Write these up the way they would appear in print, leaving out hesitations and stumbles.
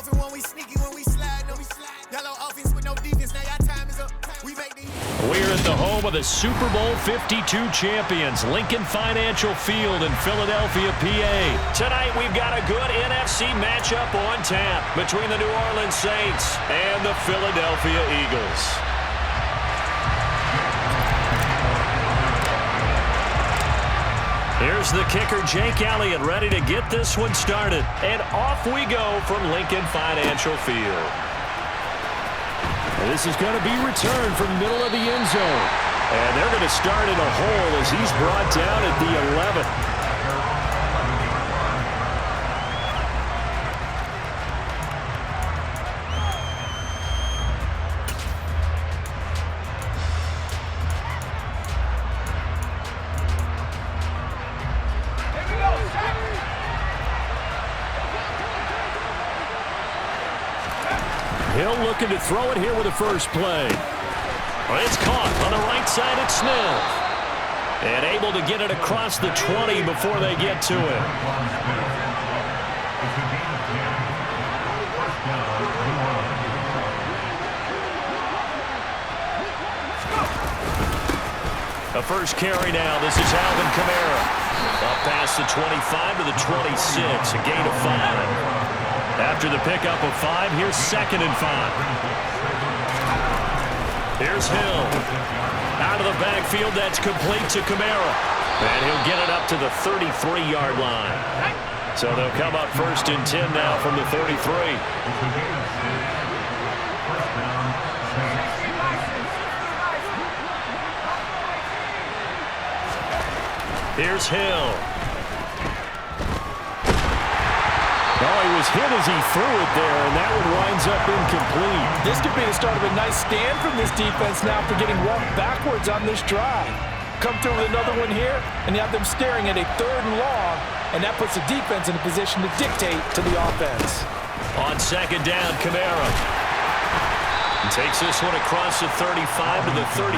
Buffing when we sneaky, when we slide, no we slide. Yellow offense with no defense, now your time is up. We make these. We're at the home of the Super Bowl 52 champions, Lincoln Financial Field in Philadelphia, PA. Tonight we've got a good NFC matchup on tap between the New Orleans Saints and the Philadelphia Eagles. Here's the kicker, Jake Elliott, ready to get this one started. And off we go from Lincoln Financial Field. This is going to be returned from middle of the end zone. And they're going to start in a hole as he's brought down at the 11. Hill looking to throw it here with the first play. Well, it's caught on the right side at Smith. And able to get it across the 20 before they get to it. A first carry now. This is Alvin Kamara. Up past the 25 to the 26. A gain of 5. After the pickup of 5, here's 2nd and 5. Here's Hill. Out of the backfield, that's complete to Kamara. And he'll get it up to the 33-yard line. So they'll come up 1st and 10 now from the 33. Here's Hill. Oh, he was hit as he threw it there, and that one winds up incomplete. This could be the start of a nice stand from this defense now after getting walked backwards on this drive. Come through with another one here, and you have them staring at a 3rd and long, and that puts the defense in a position to dictate to the offense. On 2nd down, Kamara. Takes this one across the 35 to the 36,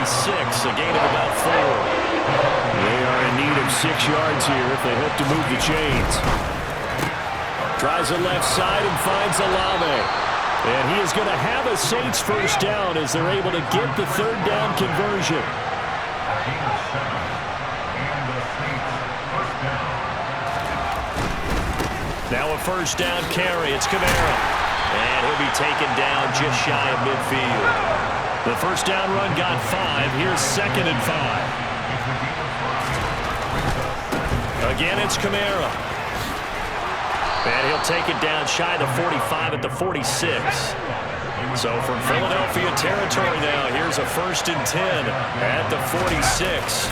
a gain of about 4. They are in need of 6 yards here if they hope to move the chains. Tries the left side and finds Olave. And he is going to have a Saints first down as they're able to get the 3rd down conversion. Now a first down carry. It's Kamara. And he'll be taken down just shy of midfield. The first down run got 5. Here's 2nd and 5. Again, it's Kamara. And he'll take it down shy of the 45 at the 46. So from Philadelphia territory now, here's a 1st and 10 at the 46.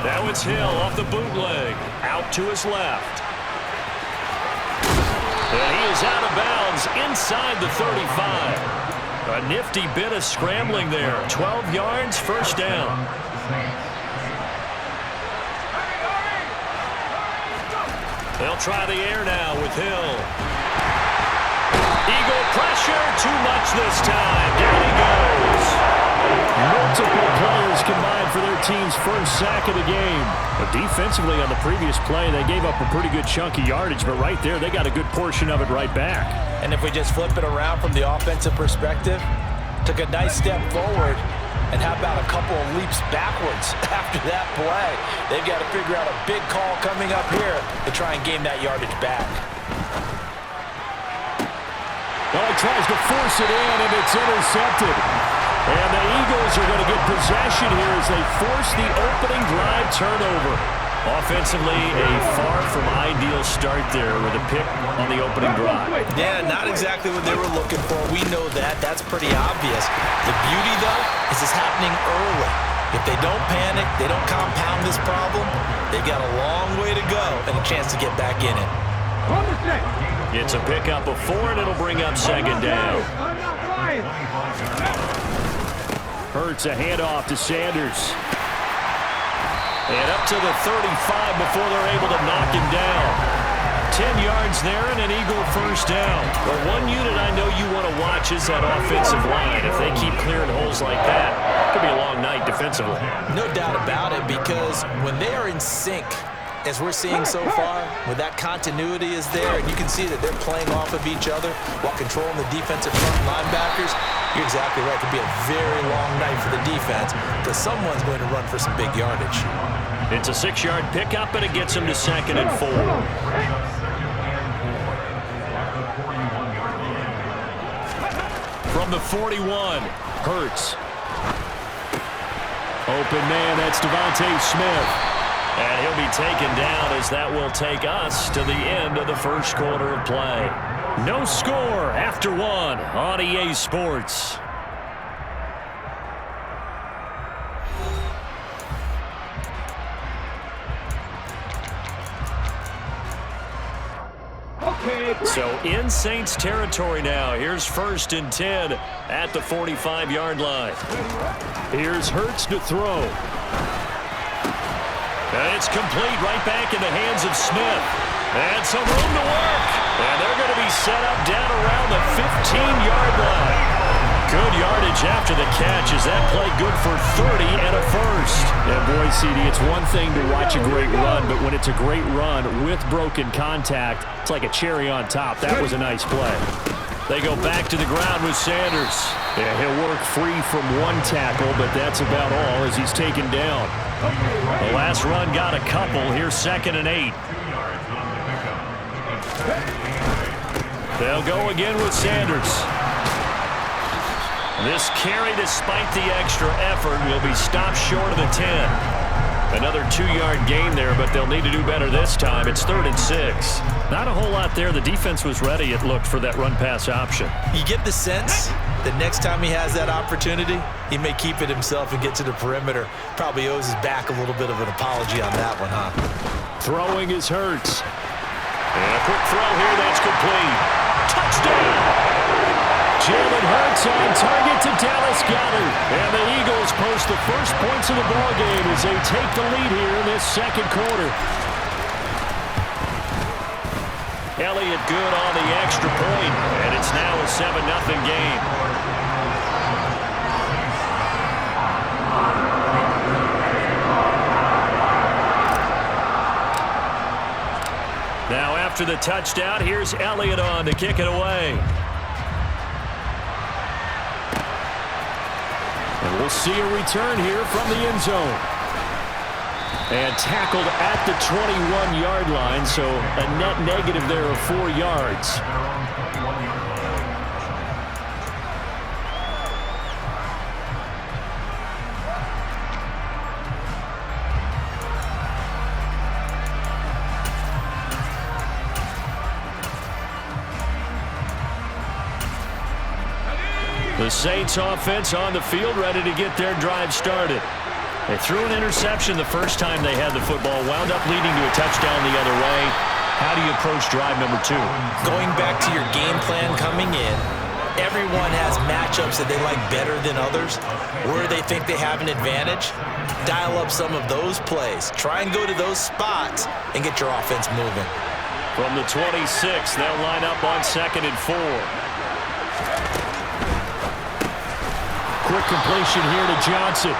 Now it's Hill off the bootleg. Out to his left. And he is out of bounds inside the 35. A nifty bit of scrambling there. 12 yards, first down. They'll try the air now with Hill. Eagle pressure, too much this time. Down he goes. Multiple players combined for their team's first sack of the game. But defensively on the previous play, they gave up a pretty good chunk of yardage, but right there, they got a good portion of it right back. And if we just flip it around from the offensive perspective, took a nice step forward, and how about a couple of leaps backwards after that play? They've got to figure out a big call coming up here to try and gain that yardage back. Well, he tries to force it in, and it's intercepted. And the Eagles are going to get possession here as they force the opening drive turnover. Offensively, a far from ideal start there with a pick on the opening drive. Yeah, not exactly what they were looking for. We know that. That's pretty obvious. The beauty, though, is it's happening early. If they don't panic, they don't compound this problem, they've got a long way to go and a chance to get back in it. It's a pickup of 4, and it'll bring up 2nd down. Hurts a handoff to Sanders. And up to the 35 before they're able to knock him down. 10 yards there and an Eagle first down. Well, one unit I know you want to watch is that offensive line. If they keep clearing holes like that, it could be a long night defensively. No doubt about it, because when they are in sync, as we're seeing so far, when that continuity is there, and you can see that they're playing off of each other while controlling the defensive front linebackers, you're exactly right. It could be a very long night for the defense because someone's going to run for some big yardage. It's a 6-yard pickup, and it gets them to 2nd and 4. From the 41, Hurts. Open man, that's Devontae Smith. And he'll be taken down as that will take us to the end of the first quarter of play. No score after 1 on EA Sports. So in Saints territory now. Here's 1st and 10 at the 45-yard line. Here's Hurts to throw. And it's complete right back in the hands of Smith. And some room to work. And they're going to be set up down around the 15-yard line. Good yardage after the catch. Is that play good for 30 and a first? Yeah, boy, CD, it's one thing to watch a great run, but when it's a great run with broken contact, it's like a cherry on top. That was a nice play. They go back to the ground with Sanders. Yeah, he'll work free from one tackle, but that's about all as he's taken down. The last run got a couple. Here's 2nd and 8. They'll go again with Sanders. This carry, despite the extra effort, will be stopped short of the 10. Another 2-yard gain there, but they'll need to do better this time. It's 3rd and 6. Not a whole lot there. The defense was ready, it looked, for that run-pass option. You get the sense that next time he has that opportunity, he may keep it himself and get to the perimeter. Probably owes his back a little bit of an apology on that one, huh? Throwing is Hurts. And a quick throw here, that's complete. Touchdown! Jalen Hurts on target to Dallas Goedert. And the Eagles post the first points of the ballgame as they take the lead here in this second quarter. Elliott good on the extra point, and it's now a 7-0 game. Now after the touchdown, here's Elliott on to kick it away. And we'll see a return here from the end zone. And tackled at the 21-yard line, so a net negative there of 4 yards. The Saints offense on the field, ready to get their drive started. They threw an interception the first time they had the football, wound up leading to a touchdown the other way. How do you approach drive number 2? Going back to your game plan coming in, everyone has matchups that they like better than others. Where they think they have an advantage, dial up some of those plays. Try and go to those spots and get your offense moving. From the 26, they'll line up on 2nd and 4. Quick completion here to Johnson.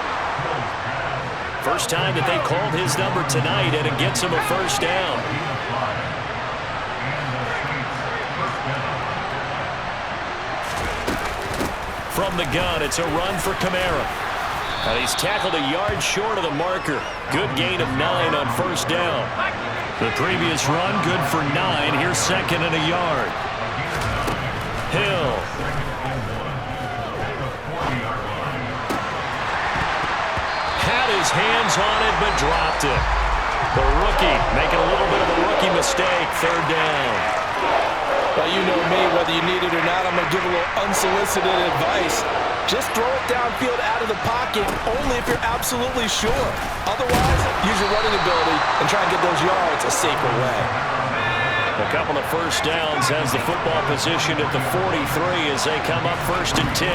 First time that they called his number tonight, and it gets him a first down. From the gun, it's a run for Kamara. And he's tackled a yard short of the marker. Good gain of 9 on first down. The previous run, good for 9. Here's 2nd and a yard. Hill. Had his hands on it, but dropped it. The rookie making a little bit of a rookie mistake. 3rd down. Well, you know me, whether you need it or not, I'm going to give a little unsolicited advice. Just throw it downfield out of the pocket, only if you're absolutely sure. Otherwise, use your running ability and try and get those yards a safer way. A couple of first downs has the football positioned at the 43 as they come up 1st and 10.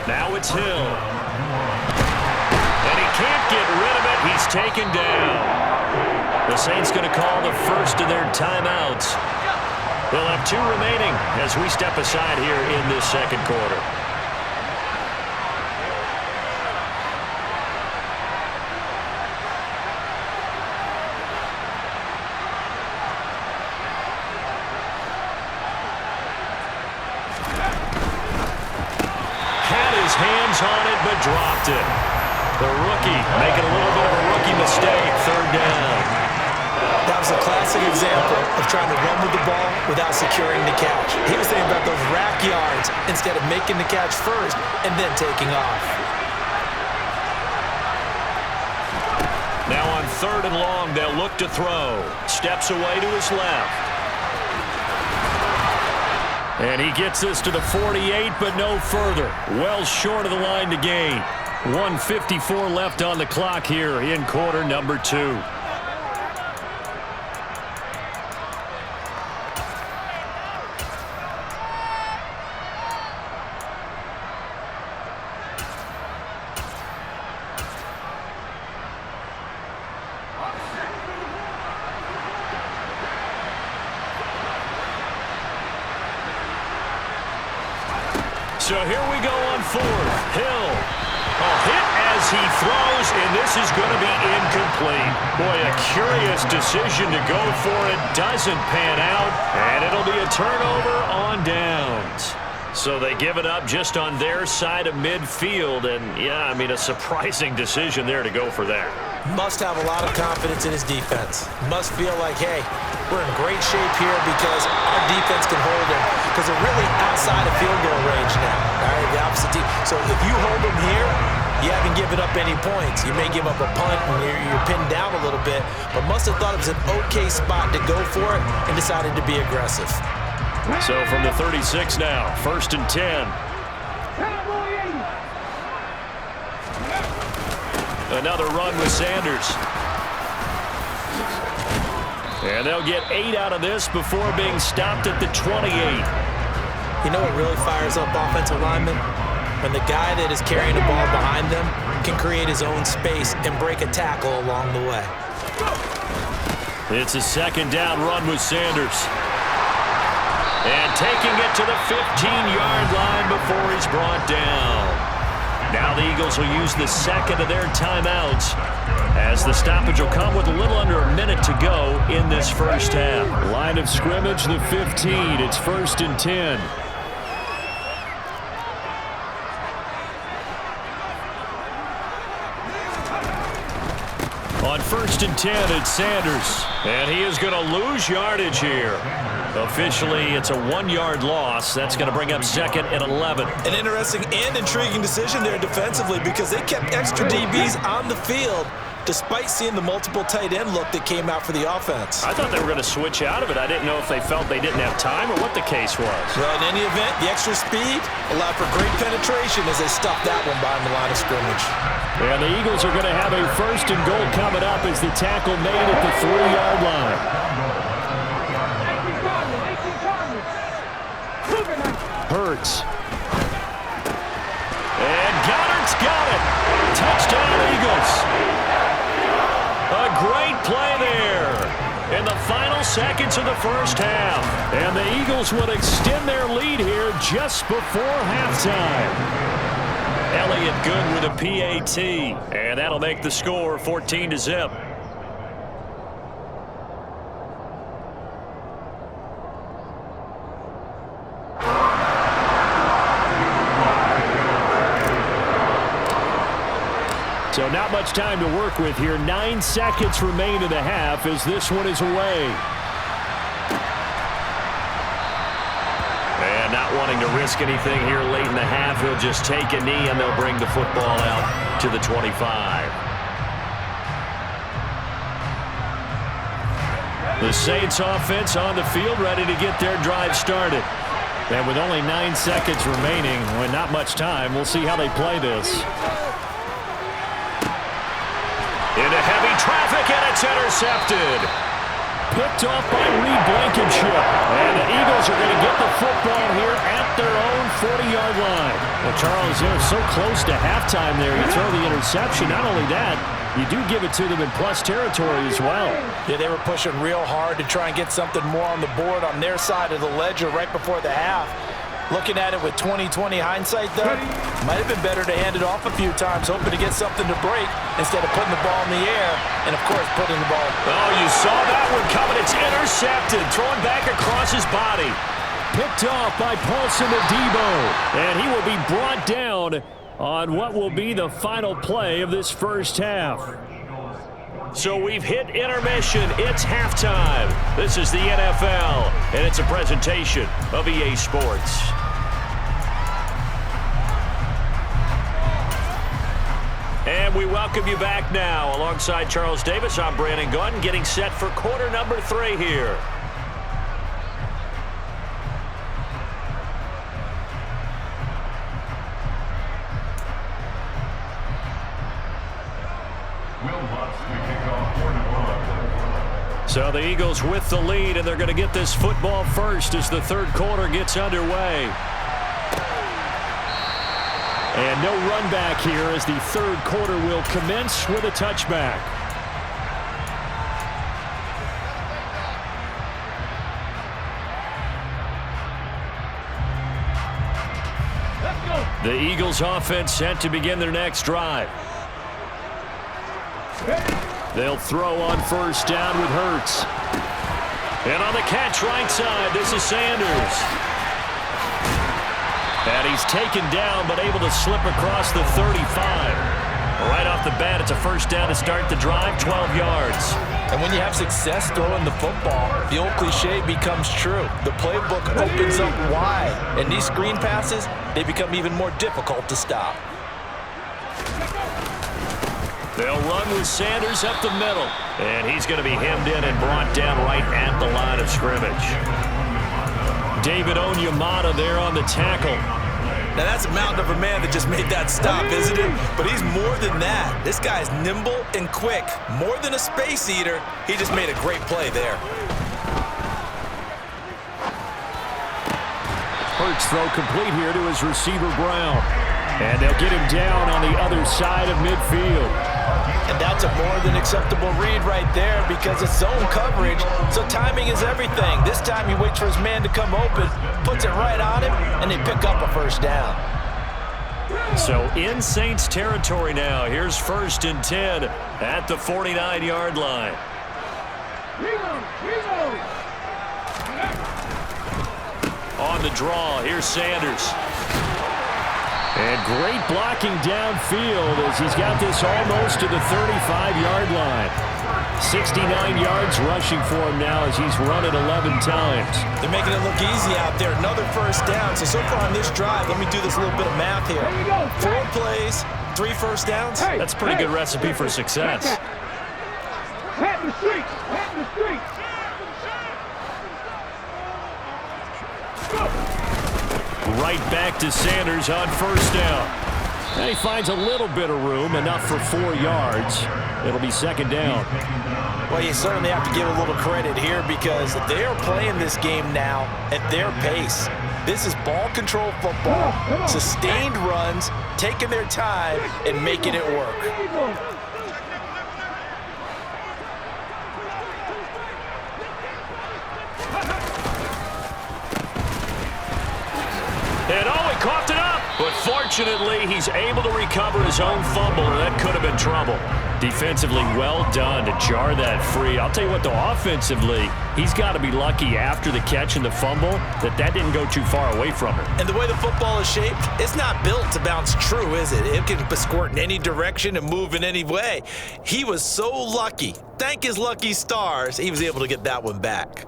Now it's Hill. And he can't get rid of it. He's taken down. The Saints going to call the first of their timeouts. They'll have 2 remaining as we step aside here in this second quarter. hands on it, but dropped it. The rookie making a little bit of a rookie mistake, third down. That was a classic example of trying to run with the ball without securing the catch. He was thinking about those rack yards instead of making the catch first and then taking off. Now on third and long, they'll look to throw. Steps away to his left. And he gets this to the 48, but no further. Well short of the line to gain. 1:54 left on the clock here in quarter number 2. So here we go on fourth. Hill. A hit as he throws, and this is going to be incomplete. Boy, a curious decision to go for it. Doesn't pan out, and it'll be a turnover on downs. So they give it up just on their side of midfield, and yeah, I mean, a surprising decision there to go for that. Must have a lot of confidence in his defense. Must feel like, hey, we're in great shape here because our defense can hold him. Because they're really outside of field goal range now. All right, the opposite team. So if you hold them here, you haven't given up any points. You may give up a punt and you're pinned down a little bit, but must have thought it was an okay spot to go for it and decided to be aggressive. So from the 36 now, 1st and 10. Another run with Sanders. And they'll get 8 out of this before being stopped at the 28. You know what really fires up offensive linemen? When the guy that is carrying the ball behind them can create his own space and break a tackle along the way. It's a 2nd down run with Sanders. And taking it to the 15-yard line before he's brought down. Now the Eagles will use the 2nd of their timeouts, as the stoppage will come with a little under a minute to go in this first half. Line of scrimmage, the 15. It's 1st and 10. On 1st and 10, it's Sanders. And he is going to lose yardage here. Officially, it's a 1-yard loss. That's going to bring up 2nd and 11. An interesting and intriguing decision there defensively because they kept extra DBs on the field despite seeing the multiple tight end look that came out for the offense. I thought they were going to switch out of it. I didn't know if they felt they didn't have time or what the case was. Well, in any event, the extra speed allowed for great penetration as they stuffed that one behind the line of scrimmage. And the Eagles are going to have a 1st and goal coming up as the tackle made at the 3-yard line. Hurts. And Goddard's got it. Touchdown, Eagles. A great play there in the final seconds of the first half. And the Eagles would extend their lead here just before halftime. Elliott good with a PAT. And that'll make the score 14-0. So not much time to work with here. 9 seconds remain in the half as this one is away. And not wanting to risk anything here late in the half, he'll just take a knee and they'll bring the football out to the 25. The Saints offense on the field ready to get their drive started. And with only 9 seconds remaining, with not much time, we'll see how they play this. Into heavy traffic, and it's intercepted. Picked off by Reed Blankenship. And the Eagles are going to get the football here at their own 40-yard line. Well, Charles, they're so close to halftime there. You throw the interception. Not only that, you do give it to them in plus territory as well. Yeah, they were pushing real hard to try and get something more on the board on their side of the ledger right before the half. Looking at it with 20/20 hindsight, though, might have been better to hand it off a few times, hoping to get something to break instead of putting the ball in the air and, of course, putting the ball. Oh, you saw that one coming. It's intercepted, throwing back across his body. Picked off by Paulson Adebo, and he will be brought down on what will be the final play of this first half. So we've hit intermission. It's halftime. This is the NFL, and it's a presentation of EA Sports. And we welcome you back now. Alongside Charles Davis, I'm Brandon Gunn, getting set for quarter number 3 here. So the Eagles with the lead, and they're going to get this football first as the third quarter gets underway. And no run back here as the third quarter will commence with a touchback. The Eagles offense set to begin their next drive. They'll throw on first down with Hurts. And on the catch right side, this is Sanders. And he's taken down but able to slip across the 35. Right off the bat, it's a first down to start the drive, 12 yards. And when you have success throwing the football, the old cliche becomes true. The playbook opens up wide, and these screen passes, they become even more difficult to stop. They'll run with Sanders up the middle. And he's going to be hemmed in and brought down right at the line of scrimmage. David Onyemata there on the tackle. Now that's a mountain of a man that just made that stop, isn't it? But he's more than that. This guy's nimble and quick. More than a space eater, he just made a great play there. Hurts throw complete here to his receiver Brown. And they'll get him down on the other side of midfield. And that's a more than acceptable read right there because it's zone coverage, so timing is everything. This time he waits for his man to come open, puts it right on him, and they pick up a first down. So in Saints territory now. Here's 1st and 10 at the 49-yard line. On the draw, here's Sanders. And great blocking downfield as he's got this almost to the 35-yard line. 69 yards rushing for him now as he's run it 11 times. They're making it look easy out there. Another first down. So far on this drive, let me do this little bit of math here. 4 plays, 3 first downs. That's a pretty good recipe for success. Head in the street. Head in the street. Right back to Sanders on first down. And he finds a little bit of room, enough for 4 yards. It'll be second down. Well, you certainly have to give a little credit here because they are playing this game now at their pace. This is ball control football, sustained runs, taking their time and making it work. And he coughed it up. But fortunately, he's able to recover his own fumble, or that could have been trouble. Defensively, well done to jar that free. I'll tell you what, though, offensively, he's got to be lucky after the catch and the fumble that didn't go too far away from him. And the way the football is shaped, it's not built to bounce true, is it? It can squirt in any direction and move in any way. He was so lucky. Thank his lucky stars, he was able to get that one back.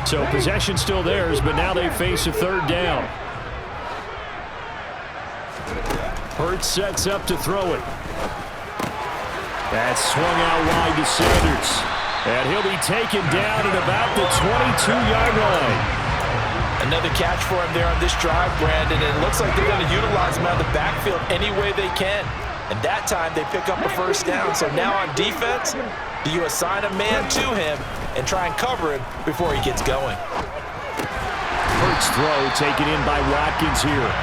So possession still theirs, but now they face a third down. Hurts sets up to throw it. That's swung out wide to Sanders. And he'll be taken down at about the 22-yard line. Another catch for him there on this drive, Brandon. And it looks like they're going to utilize him out of the backfield any way they can. And that time they pick up a first down. So now on defense, do you assign a man to him and try and cover him before he gets going? Hurts throw taken in by Watkins here.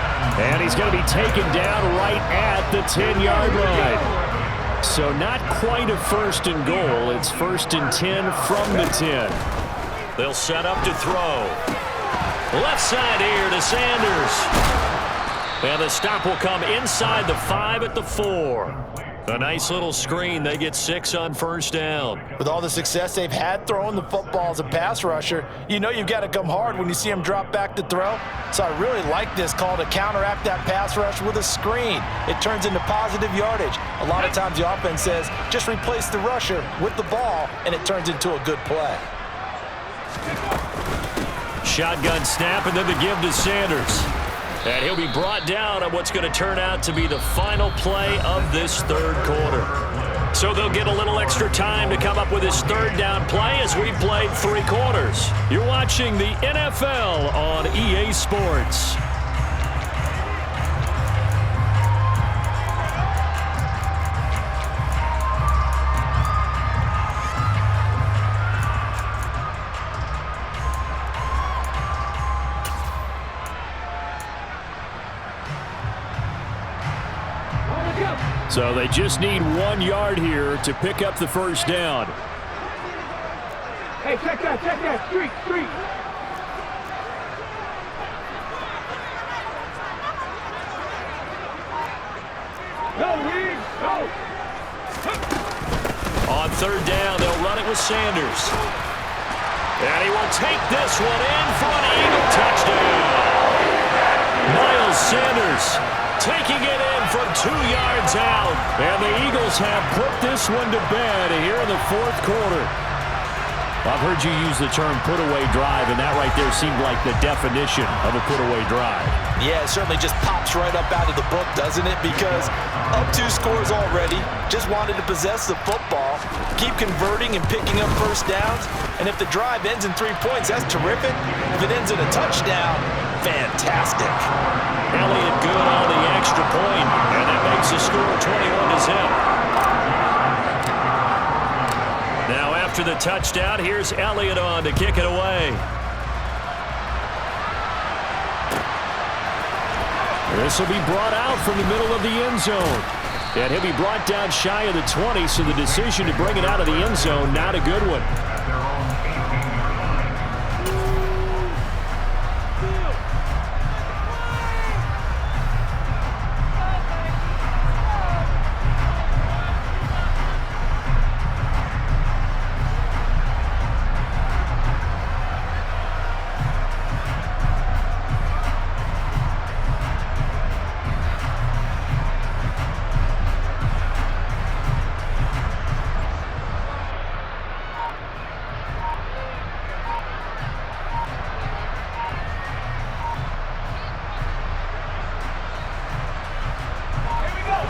And he's going to be taken down right at the 10-yard line. So not quite a first and goal. It's 1st and 10 from the 10. They'll set up to throw. Left side here to Sanders. And the stop will come inside the 5 at the 4. A nice little screen. They get 6 on first down. With all the success they've had throwing the football as a pass rusher, you know you've got to come hard when you see them drop back to throw. So I really like this call to counteract that pass rush with a screen. It turns into positive yardage. A lot of times the offense says, just replace the rusher with the ball, and it turns into a good play. Shotgun snap, and then the give to Sanders. And he'll be brought down on what's going to turn out to be the final play of this third quarter. So they'll get a little extra time to come up with his third down play as we played 3 quarters. You're watching the NFL on EA Sports. So they just need 1 yard here to pick up the first down. Hey, check that, street. Go, Reed, go. On third down, they'll run it with Sanders. And he will take this one in for an Eagle touchdown. Miles Sanders taking it in from 2 yards out. And the Eagles have put this one to bed here in the fourth quarter. I've heard you use the term put-away drive, and that right there seemed like the definition of a put-away drive. Yeah, it certainly just pops right up out of the book, doesn't it? Because up 2 scores already, just wanted to possess the football, keep converting and picking up first downs. And if the drive ends in 3 points, that's terrific. If it ends in a touchdown, fantastic. Elliott good on the extra point, and that makes the score 21-0. Now after the touchdown, here's Elliott on to kick it away. This will be brought out from the middle of the end zone. And he'll be brought down shy of the 20, so the decision to bring it out of the end zone, not a good one.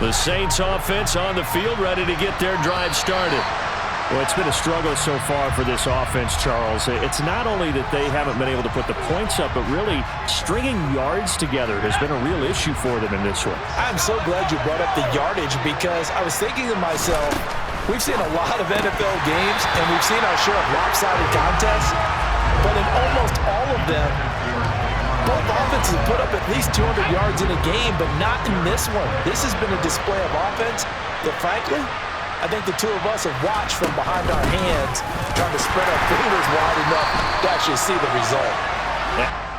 The Saints offense on the field, ready to get their drive started. Well, it's been a struggle so far for this offense, Charles. It's not only that they haven't been able to put the points up, but really stringing yards together has been a real issue for them in this one. I'm so glad you brought up the yardage, because I was thinking to myself, we've seen a lot of NFL games, and we've seen our share of lopsided contests, but in almost all of them, both offenses have put up at least 200 yards in a game, but not in this one. This has been a display of offense that, frankly, I think the two of us have watched from behind our hands, trying to spread our fingers wide enough to actually see the result. Yeah.